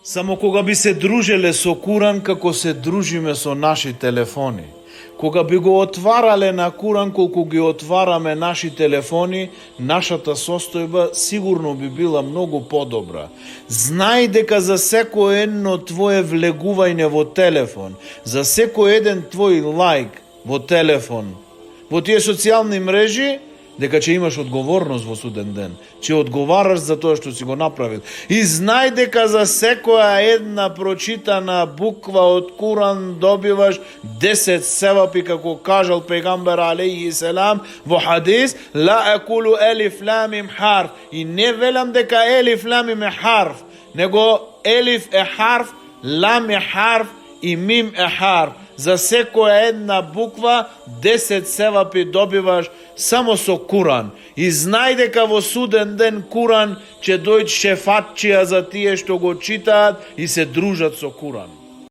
Само кога би се дружеле со Куран како се дружиме со наши телефони. Кога би го отварале на Куран колку ги отвараме наши телефони, нашата состојба сигурно би била многу подобра. Знај дека за секој едно твое влегување во телефон, за секој еден твој лајк во телефон, во тие социјални мрежи, дека ќе имаш одговорност во суден ден, ќе одговараш за тоа што си го направил. И знај дека за секоја една прочитана буква од Куран добиваш 10 севапи, како кажал пегамбер алейхи селам во хадис: ла акулу елиф лам мим харф. И не велам дека елиф лам мим е харф, него елиф е харф, лам е харф и мим е харф. За секоја една буква 10 севапи добиваш само со Куран. И знај дека во суден ден Куран ќе дојде шефатчија за тие што го читаат и се дружат со Куран.